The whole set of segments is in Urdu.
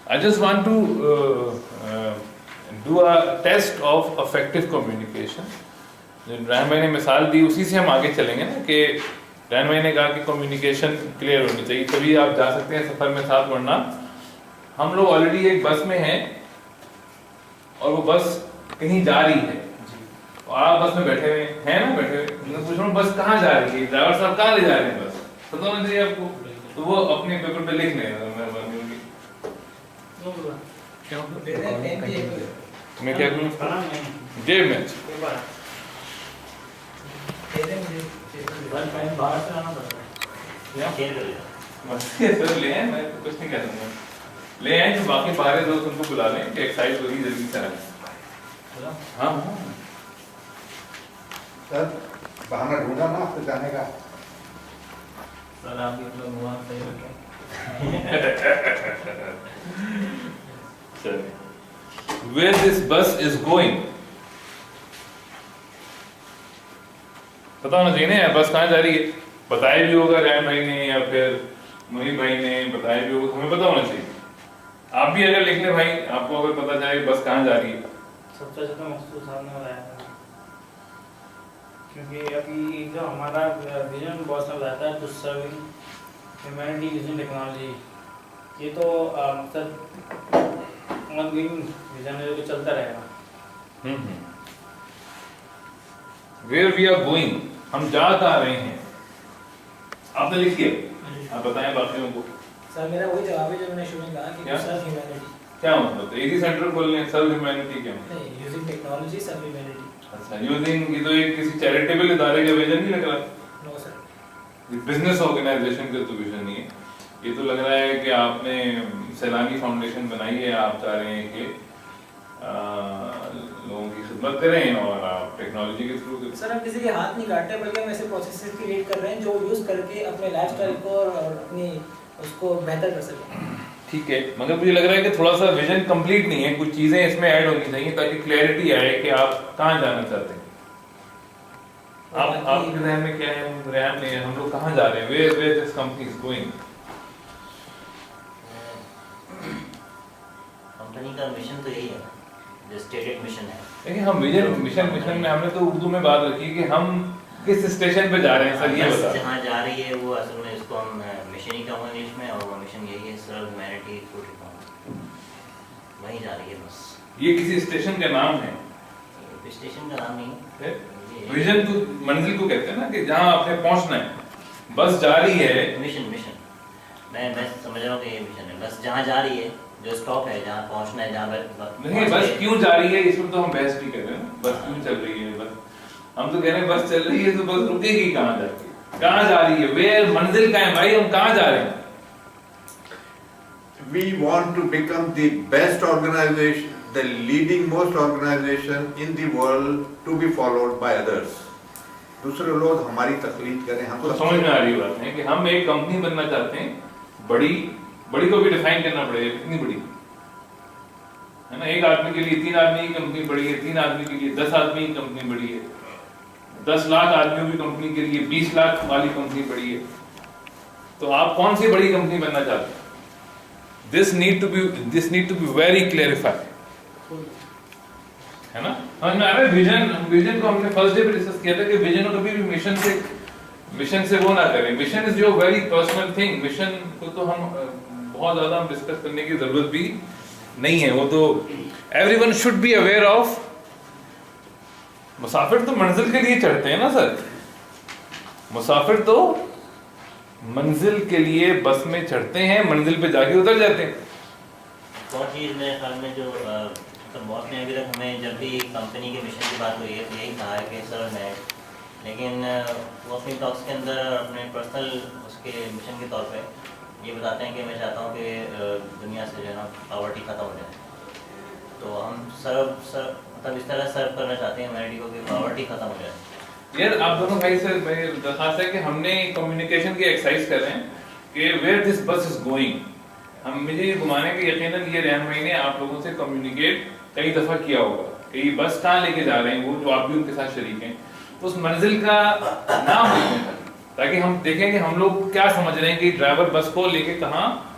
I just want to do a test of effective communication. جو رحم بھائی نے مثال دی اسی سے ہم آگے چلیں گے نا کہ رحم بھائی نے کہا کہ کمیونیکیشن کلیئر ہونی چاہیے تبھی آپ جا سکتے ہیں سفر میں ساتھ ورنہ ہم لوگ آلریڈی ایک بس میں ہیں اور وہ بس کہیں جا رہی ہے اور آپ بس میں بیٹھے ہوئے ہیں نا بیٹھے ہوئے میں پوچھ رہا ہوں بس کہاں جا رہی ہے ڈرائیور صاحب کہاں لے جا رہے ہیں بس پتہ ہونا چاہیے آپ کو تو وہ اپنے پیپر پہ لکھ لیں میں کیا کروں جیب میں سر لے آئیں میں کچھ نہیں کہہ دوں گا لے آئیں جو باقی باہر دوست ان کو بلا لیں کہ ایکسائز ہوگی جلدی سے آئیں ہاں ہاں سر بہانہ ڈھونڈا نا آپ سے جانے کا سر آپ اپنا موبائل صحیح رکھیں Where this bus is going پتا ہونا چاہیے نا بس کہاں جا رہی ہے بتایا بھی ہوگا رحم بھائی نے یا پھر محیب بھائی نے بتایا بھی ہوگا ہمیں پتا ہونا چاہیے آپ بھی اگر لکھ لیں بھائی آپ کو اگر پتا چلے بس کہاں جا رہی ہے سب سے زیادہ مقصود صاحب نے بتایا تھا کیونکہ ابھی جو ہمارا ویژن بہت سا رہتا ہے to serving humanity using technology یہ تو مقصد آن گوئنگ ویژن ہے جو چلتا رہے گا ویئر وی آر گوئنگ ہم جا کہاں رہے ہیں آپ نے لکھ دیا آپ بتائیں باقیوں کو سر میرا وہی جواب ہے جو میں نے شروع میں کہا کہ سرو ہیومینٹی کیا مطلب اے سی سینٹر کھول لیں سرو ہیومینٹی کیا مطلب نہیں یوزنگ ٹیکنالوجی سرو ہیومینٹی اچھا یوزنگ یہ تو ایک کسی چیریٹیبل ادارے کا ویژن نہیں لگ رہا نو سر بزنس آرگنائزیشن کا تو ویژن نہیں ہے یہ تو لگ رہا ہے کہ آپ نے سیلانی فاؤنڈیشن بنائی ہے آپ چاہ رہے ہیں کہ لوگوں کی خدمت کریں اور آپ ٹیکنالوجی کے تھرو سر ہم کسی کے ہاتھ نہیں کاٹتے بلکہ ہم ایسے پروسیسز کریٹ کر رہے ہیں جو یوز کر کے اپنے لائف اسٹائل کو اور اپنی اس کو بہتر کر سکیں ٹھیک ہے مگر مجھے لگ رہا ہے کہ تھوڑا سا ویژن کمپلیٹ نہیں ہے کچھ چیزیں اس میں ایڈ ہونی چاہیے تاکہ کلیئرٹی آئے کہ آپ کہاں جانا چاہتے ہیں آپ کے ذہن میں کیا ہے ریحان میں ہم لوگ کہاں جا رہے ہیں where this company is going company کا مشن تو یہی ہے جو اسٹیٹڈ مشن ہے دیکھیں ہم مشن میں ہم نے تو اردو میں بات رکھی کہ ہم کس اسٹیشن پہ جا رہے ہیں سر یہ بتا جہاں جا رہی ہے وہ اصل میں اس کو ہم مشن ہی کہوں گے انگلش میں اور وہ مشن یہی ہے سرو ہیومینٹی تھرو ٹیکنالوجی وہیں جا رہی ہے بس یہ کسی اسٹیشن کا نام ہے اسٹیشن کا نام نہیں ہے ویژن تو منزل کو کہتے ہیں نا کہ جہاں آپ نے پہنچنا ہے بس جا رہی ہے مشن میں سمجھ رہا ہوں کہ یہ مشن ہے بس جہاں جا رہی ہے جو اسٹاپ ہے جہاں پہنچنا ہے جہاں نہیں بس کیوں جا رہی ہے اس میں تو ہم بحث نہیں کر رہے ہیں بس کیوں چل رہی ہے بس ہم تو کہہ رہے ہیں بس چل رہی ہے تو بس رکے گی کہاں جا کے کہاں جا رہی ہے ویئر منزل کہاں ہے بھائی ہم کہاں جا رہے ہیں We want to become the best organization, the leading most organization in the world to be followed by others. دوسرے لوگ ہماری تقلید کریں ہم تو سمجھ میں آ رہی بات ہے کہ ہم ایک کمپنی بننا چاہتے ہیں بڑی کو بھی ڈیفائن کرنا پڑے گا کتنی بڑی ہے نا ایک آدمی کے لیے 3 آدمی کی کمپنی بڑی ہے 3 آدمی کے لیے 10 آدمی کی کمپنی بڑی ہے 10 لاکھ آدمیوں کی کمپنی کے لیے 20 لاکھ والی کمپنی بڑی ہے تو آپ کون سی بڑی کمپنی بننا چاہتے ہیں this need to be very clarified ہے نا سمجھ میں آ رہا ہے ویژن کو ہم نے فرسٹ ڈے پہ ڈسکس کیا تھا کہ ویژن کو کبھی بھی مشن سے وہ نہ کریں mission is your very personal thing mission کو تو ہم بہت زیادہ ہم ڈسکس کرنے کی ضرورت بھی نہیں ہے وہ تو everyone should be aware of مسافر تو منزل کے لیے چڑھتے ہیں نا سر مسافر تو منزل کے لیے بس میں چڑھتے ہیں منزل پہ جا کے اتر جاتے ہیں بہت چیز میرے خیال میں جو باس نے ابھی تک ہمیں جب بھی کمپنی کے مشن کی بات ہوئی ہے تو یہی کہا ہے کہ سر میں لیکن وہ اپنی ٹاکس کے اندر اپنے پرسنل اس کے مشن کے طور پہ یہ بتاتے ہیں کہ میں چاہتا ہوں کہ دنیا سے جو ہے نا پاورٹی ختم ہو جائے تو ہم مطلب اس طرح سرو کرنا چاہتے ہیں ہیومینٹی کو کہ پاورٹی ختم ہو جائے یار آپ دونوں بھائی سے میں درخواست ہے کہ ہم نے کمیونیکیشن کی ایکسرسائز کر رہے ہیں کہ ویئر دس بس از گوئنگ ہم مجھے یہ گمانے کہ یقیناً یہ رہنمائی نے آپ لوگوں سے کمیونیکیٹ کئی دفعہ کیا ہوگا کہ یہ بس کہاں لے کے جا رہے ہیں وہ جو آپ بھی ان کے ساتھ شریک ہیں تو اس منزل کا نام لکھیں تاکہ ہم دیکھیں کہ ہم لوگ کیا سمجھ رہے ہیں کہ ڈرائیور بس کو لے کے کہاں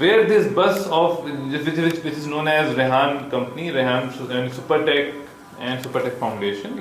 Where this bus of which is known as Rehan company, Rehan Supertech and Supertech Foundation,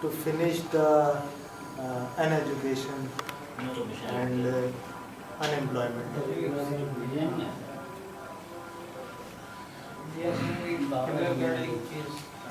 To finish the an education and unemployment.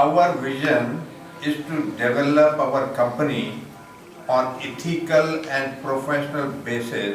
Our vision is to develop our company on ethical and professional basis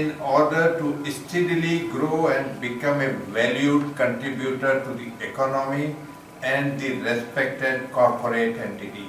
in order to steadily grow and become a valued contributor to the economy and the respected corporate entity.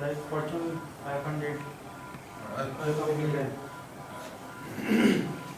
like Fortune 500.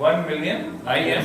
1 million IM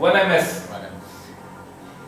1MS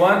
1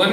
1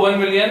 1 million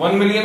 1 million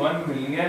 1 million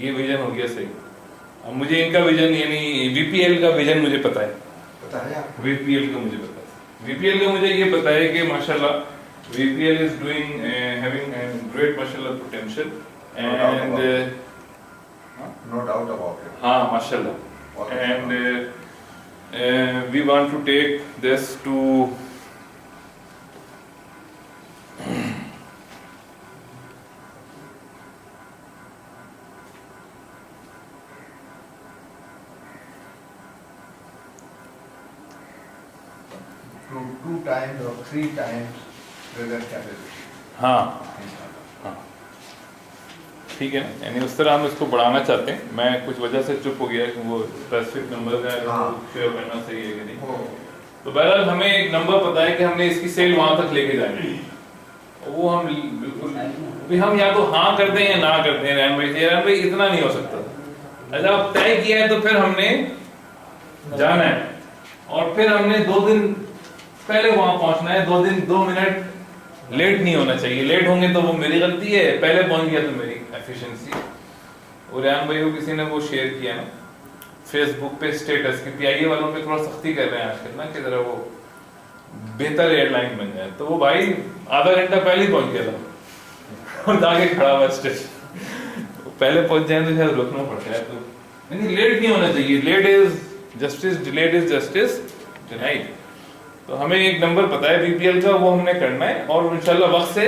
یہ ویژن ہو گیا صحیح. اب مجھے ان کا ویژن یعنی وی پی ایل کا ویژن مجھے پتا ہے. پتا ہے آپ وی پی ایل کا مجھے پتا ہے. وی پی ایل کا مجھے یہ پتا ہے کہ ماشاءاللہ V P L is doing having great ماشاءاللہ potential and no doubt about it. ہاں ماشاءاللہ and we want to take this to to 2 times or 3 times present capacity. ہاں ہاں ٹھیک ہے نا. یعنی اس طرح ہم اس کو بڑھانا چاہتے ہیں. میں کچھ وجہ سے چپ ہو گیا کہ وہ اسپیسیفک نمبر ہے شیئر کرنا صحیح ہے کہ نہیں. تو بہرحال ہمیں ایک نمبر پتا ہے کہ ہم نے اس کی سیل وہاں تک لے کے جائیں گے. وہ ہم بالکل ہم یا تو ہاں کرتے ہیں یا نہ کرتے ہیں. ریحان بھائی اتنا نہیں ہو سکتا. اچھا اب طے کیا ہے تو پھر ہم نے جانا ہے اور پھر ہم نے 2 دن پہلے وہاں پہنچنا ہے. 2 منٹ لیٹ نہیں ہونا چاہیے. لیٹ ہوں گے تو وہ میری غلطی ہے, پہلے پہنچ گیا تو میری ایفیشنسی. اور ریحان بھائی کو کسی نے وہ شیئر کیا نا فیس بک پہ اسٹیٹس کہ پی آئی اے والوں پہ تھوڑا سختی کر رہے ہیں آج کل نا کہ ذرا وہ بہتر ایئر لائن بن جائے. تو وہ بھائی آدھا گھنٹہ پہلے ہی پہنچ گیا تھا اور آگے کھڑا ہوا اسٹیشن. پہلے پہنچ جائیں تو شاید رکنا پڑتا ہے. تو لیٹ نہیں ہونا چاہیے. Let is justice, delayed is justice denied. تو ہمیں ایک نمبر پتا ہے بی پی ایل کا, وہ ہم نے کرنا ہے اور انشاءاللہ وقت سے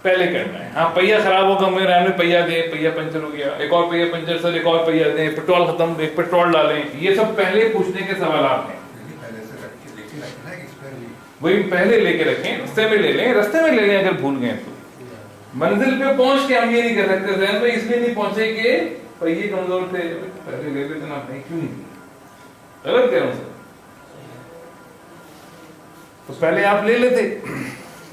پہلے کرنا ہے. ہاں پہیا خراب ہوگا, ہمیں رہنے پہیا دیں, پہیا پنچر ہو گیا, ایک اور پہیا پنچر سر, ایک اور پہیا دیں, پیٹرول ختم, ایک پیٹرول ڈالیں. یہ سب پہلے پوچھنے کے سوالات ہیں. وہی پہلے لے کے رکھیں, رستے میں لے لیں, رستے میں لے لیں اگر بھول گئے تو. منزل پہ پہنچ کے ہم یہ نہیں کر سکتے ذہن میں اس لیے نہیں پہنچے کہ پہیے کمزور تھے, پہلے لے لیتے نا. کیوں نہیں غلط کہہ رہا ہوں سر, تو پہلے آپ لے لیتے.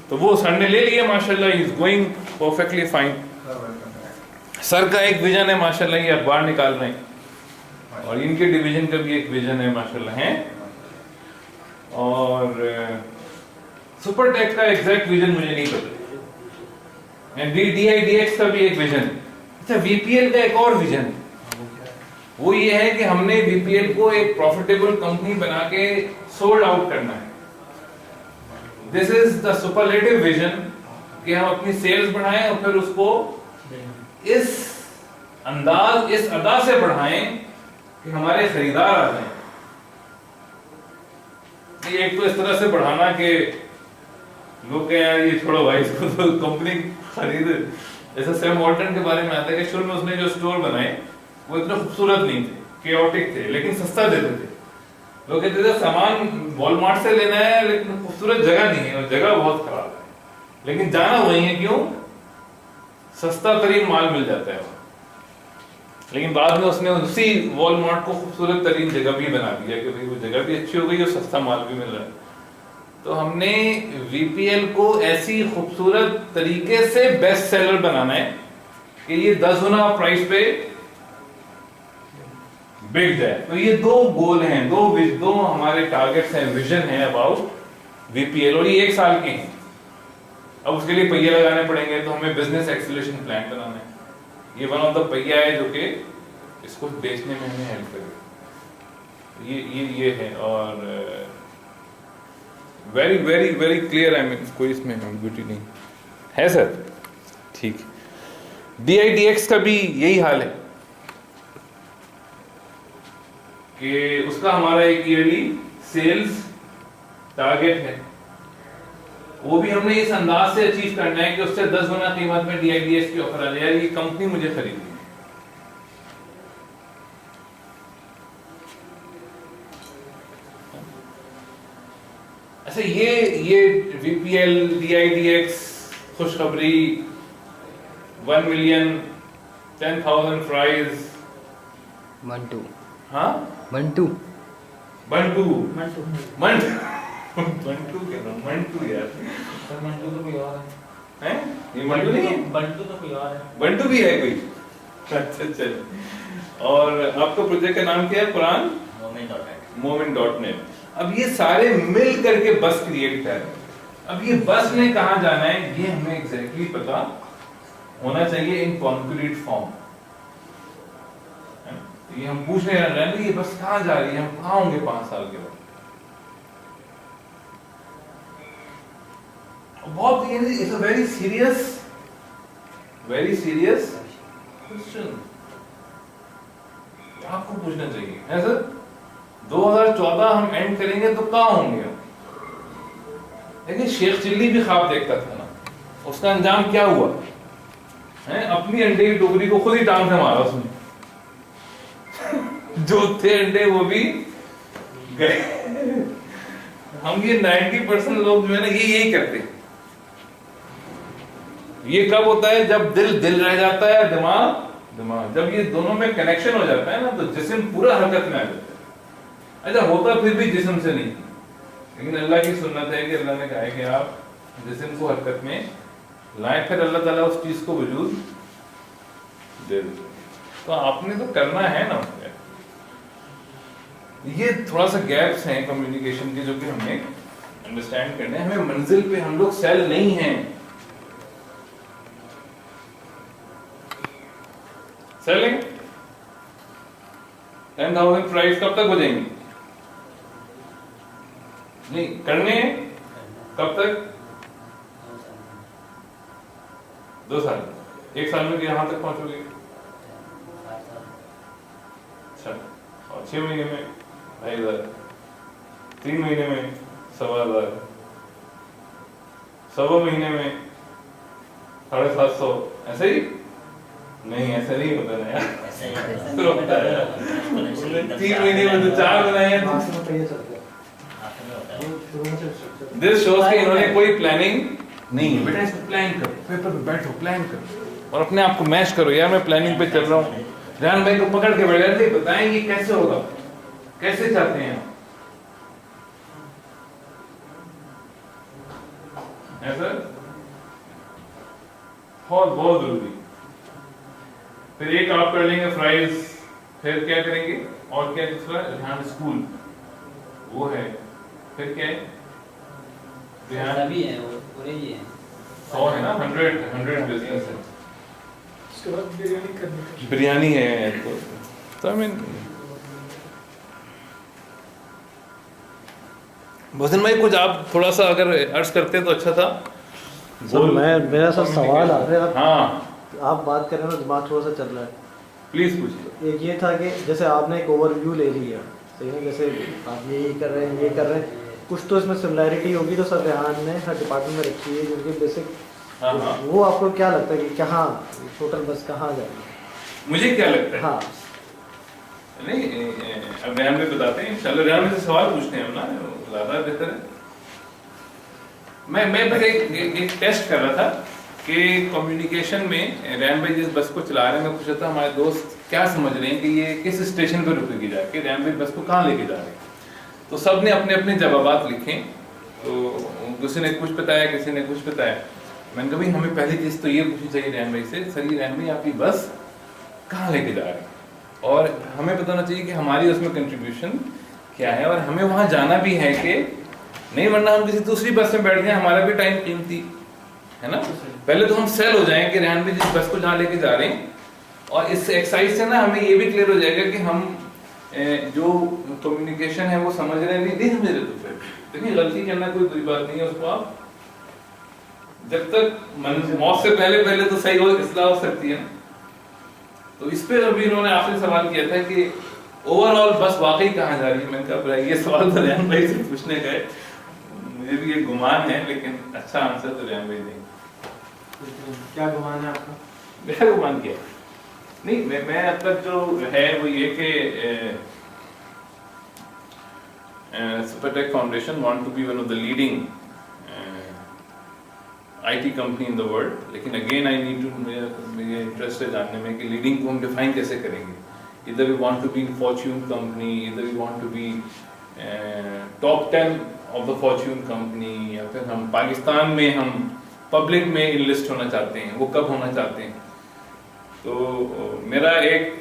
تو وہ سر نے لے لیا ماشاءاللہ, ہی از گوئنگ پرفیکٹلی فائن. سر کا ایک ویژن ہے ماشاءاللہ, یہ اخبار نکال رہے ہیں اور ان کے ڈویژن کا بھی ایک ویژن ہے ماشاءاللہ ہے. اور سپر ٹیک کا ایگزیکٹ ویژن مجھے نہیں پتا. ڈی آئی ڈی ایکس کا بھی ایک ویژن. اچھا وی پی ایل کا ایک اور ویژن وہ یہ ہے کہ ہم نے وی پی ایل کو ایک پروفیٹیبل کمپنی بنا کے سولڈ آؤٹ کرنا ہے. دس از دا سپرلیٹو ویژن کہ ہم اپنی سیلز بڑھائیں اور پھر اس کو اس انداز, اس ادا سے بڑھائیں کہ ہمارے خریدار آ جائیں. ایک تو اس طرح سے بڑھانا کہ لوگ کہیں یار یہ چھوڑو بھائی, اس کو تو کمپنی خرید. جیسے سیم والٹن کے بارے میں آتا ہے کہ شروع میں اس نے جو اسٹور بنائے وہ اتنے خوبصورت نہیں تھے, کیوٹک تھے, لیکن سستا دیتے تھے. لوگ کہتے تھے سامان والمارٹ سے لینا ہے لیکن خوبصورت جگہ نہیں ہے, اور جگہ بہت خراب ہے, لیکن جانا وہی ہے. کیوں؟ سستا ترین مال مل جاتا ہے. لیکن بعد میں اس نے اسی والمارٹ کو خوبصورت ترین جگہ بھی بنا دیا کہ بھائی وہ جگہ بھی اچھی ہو گئی اور سستا مال بھی مل رہا ہے. تو ہم نے وی پی ایل کو ایسی خوبصورت طریقے سے بیسٹ سیلر بنانا ہے کہ یہ 10 گنا پرائس پہ بک جائے. تو یہ 2 گول ہیں, 2 ہمارے ٹارگٹس ہیں, ویژن ہے اباؤٹ وی پی ایل, اور یہ 1 سال کے ہیں. اب اس کے لیے پہیے لگانے پڑیں گے تو ہمیں بزنس ایکسیلریشن پلان بنانا ہے. یہ ون آف دا پہیا ہے جو کہ اس کو بیچنے میں ہمیں ہیلپ کرے. یہ ہے. اور ویری ویری ویری کلیئر. آئی مین کوئی اس میں ایمبیگوٹی نہیں ہے سر. ٹھیک. ڈی آئی ڈی ایکس کا بھی یہی حال ہے کہ اس کا ہمارا ایک ایئرلی سیلز ٹارگٹ ہے. وہ بھی ہم نے اس انداز سے اچیو کرنا ہے کہ اس سے 10 گنا قیمت میں ڈی آئی ڈی ایس کی آفر آ جائے. یہ کمپنی مجھے خریدنی ہے. اچھا یہ V P L, D I D X, خوشخبری, 1 ملین, 10,000 فرائز, 1-2 ہاں 1-2 منٹو یار منٹو تو کوئی اور ہے. یہ منٹو نہیں ہے, بنٹو تو کوئی اور ہے. بنٹو بھی ہے کوئی. اچھا چل. اور آپ کا پروجیکٹ کا نام کیا ہے؟ قرآن مومن.net. اب یہ سارے مل کر کے بس کریٹ کر. اب یہ بس نے کہاں جانا ہے یہ ہمیں ایگزیکٹلی پتا ہونا چاہیے ان کانکریٹ فارم. یہ ہم پوچھ رہے ہیں یہ بس کہاں جا رہی ہے, ہم کہاں ہوں گے 5 سال کے بعد. بہت it's a very serious question آپ کو پوچھنا چاہیے ہے سر. 2014 ہم اینڈ کریں گے تو کہاں ہوں گے ہم؟ لیکن شیخ چلی بھی خواب دیکھتا تھا نا, اس کا انجام کیا ہوا ہے؟ اپنی انڈے کی ٹوکری کو خود ہی ٹانگ سے مارا اس نے. جو تھے انڈے وہ بھی گئے. ہم یہ 90% لوگ جو ہے نا یہی کرتے ہیں. یہ کب ہوتا ہے؟ جب دل رہ جاتا ہے, دماغ. جب یہ دونوں میں کنیکشن ہو جاتا ہے نا تو جسم پورا حرکت میں آ جاتا ہے. اچھا ہوتا پھر بھی جسم سے نہیں, لیکن اللہ کی سنت ہے کہ اللہ نے کہا ہے کہ آپ جسم کو حرکت میں لائیں, پھر اللہ تعالیٰ اس چیز کو وجود دے دے. تو آپ نے تو کرنا ہے نا. یہ تھوڑا سا گیپس ہیں کمیونیکیشن کے جو کہ ہمیں انڈرسٹینڈ کرنے ہیں. ہمیں منزل پہ ہم لوگ سیل نہیں ہیں. سیلنگ 10,000 پرائز کب تک ہو جائیں گی؟ نہیں کرنے کب تک؟ 2 سال. 1 سال میں یہاں تک پہنچو گے. اچھا, اور 6 مہینے میں 2,500, 3 مہینے میں 1,000, 1.25 مہینے میں 750. ایسے ہی نہیں, ایسا نہیں ہوتا نا یار. 3 مہینے میں تو 4 بنائے ہیں. دس شوز کہ انہوں نے کوئی پلاننگ نہیں ہے. بیٹا اس کو پلان کرو, پیپر پہ بیٹھو, پلان کرو اور اپنے آپ کو میش کرو. یار میں پلاننگ پہ چل رہا ہوں. ریحان بھائی کو پکڑ کے بیٹھ جاتے, بتائیں یہ کیسے ہوگا, کیسے چاہتے ہیں ایسا بہت ضروری. پھر ایک آپ کر لیں گے فرائز, پھر کیا کریں گے, اور کیا دوسرا ریحان اسکول وہ ہے, پھر کیا ہے ریحان بھی ہے وہ پورے ہی ہیں 100 ہے نا, 100 بزنس ہے. اس کے بعد بریانی کرنی بریانی ہے تو I mean محسن بھائی کچھ آپ تھوڑا سا اگر عرض کرتے تو اچھا تھا. سر میرا سر سوال آ رہا ہے. ہاں آپ بات کر رہے ہیں نا, دماغ تھوڑا سا چل رہا ہے. پلیز پوچھیے. ایک یہ تھا کہ جیسے آپ نے ایک اوور ویو لے لیا, صحیح ہے, جیسے آپ یہ کر رہے ہیں, یہ کر رہے ہیں, کچھ تو اس میں سملیرٹی ہوگی تو سر ریحان نے ہر ڈپارٹمنٹ میں رکھی ہے جن کے بیسک. وہ آپ کو کیا لگتا ہے کہ کہاں ٹوٹل بس کہاں جائے گی؟ مجھے کیا لگتا ہے, ہاں نہیں اب ریحان میں بتاتے ہیں انشاءاللہ. ریحان میں سے سوال پوچھتے ہیں ہم نا, زیادہ بہتر ہے. میں بس ایک ٹیسٹ کر رہا تھا کہ کمیونیکیشن میں ریحان بھائی جس بس کو چلا رہے ہیں, میں پوچھ رہا تھا ہمارے دوست کیا سمجھ رہے ہیں کہ یہ کس اسٹیشن پہ رکے گی جا کے, ریحان بھائی بس کو کہاں لے کے جا رہے ہیں. تو سب نے اپنے اپنے جوابات لکھے. تو کسی نے کچھ بتایا, کسی نے کچھ بتایا. میں نے کہا بھائی ہمیں پہلی چیز تو یہ پوچھنی چاہیے ریحان بھائی سے, سر یہ ریحان بھائی آپ کی بس کہاں لے کے جا رہے ہیں, اور ہمیں بتانا چاہیے کہ ہماری اس میں کنٹریبیوشن کیا ہے, اور ہمیں وہاں جانا بھی ہے کہ نہیں, ورنہ ہم کسی دوسری بس میں بیٹھ جائیں, ہمارا بھی ٹائم قیمتی ہے نا. پہلے تو ہم سیل ہو جائیں کہ ریحان بھائی جس بس کو جہاں لے کے جا رہے ہیں, اور اس ایکسرسائز سے نا ہمیں یہ بھی کلیئر ہو جائے گا کہ ہم جو کمیونیکیشن ہے وہ سمجھ رہے ہیں نہیں سمجھ رہے. تو پھر دیکھیں غلطی کرنا کوئی بری بات نہیں ہے, اس کو آپ جب تک موت سے پہلے تو صحیح ہو, اصلاح ہو سکتی ہے. تو اس پہ ابھی انہوں نے آخری سوال کیا تھا کہ اوور آل بس واقعی کہاں جا رہی ہے. میں نے کہا یہ سوال تو ریحان بھائی سے پوچھنے گئے, مجھے بھی یہ گمان ہے, لیکن اچھا آنسر تو ریحان بھائی دیں. کیا گمان ہے آپ کا؟ میرا گمان کیا نہیں, میں اب تک جو ہے وہ یہ کہ Supertech foundation want to be one of the leading IT company in the world. لیکن اگین آئی نیڈ ٹو, مجھے انٹرسٹ ہے جاننے میں کہ لیڈنگ کو ہم ڈیفائن کیسے کریں گے. ادھر we want to be in Fortune company, ادھر we want to be top 10 of the Fortune company, یا پھر ہم پاکستان میں ہم پبلک میں انلسٹ ہونا چاہتے ہیں, وہ کب ہونا چاہتے ہیں. تو میرا ایک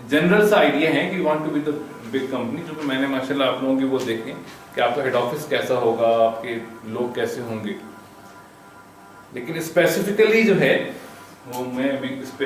جنرل سا آئیڈیا ہے کہ want to be the big company. کیونکہ میں نے ماشاء اللہ آپ لوگوں کی وہ دیکھیں کہ آپ کا ہیڈ آفس کیسا ہوگا, آپ کے لوگ کیسے ہوں گے. لیکن اسپیسیفکلی جو ہے وہ میں ابھی اس پہ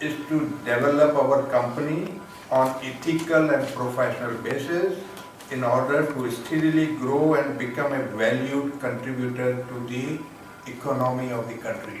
is to develop our company on ethical and professional basis in order to steadily grow and become a valued contributor to the economy of the country.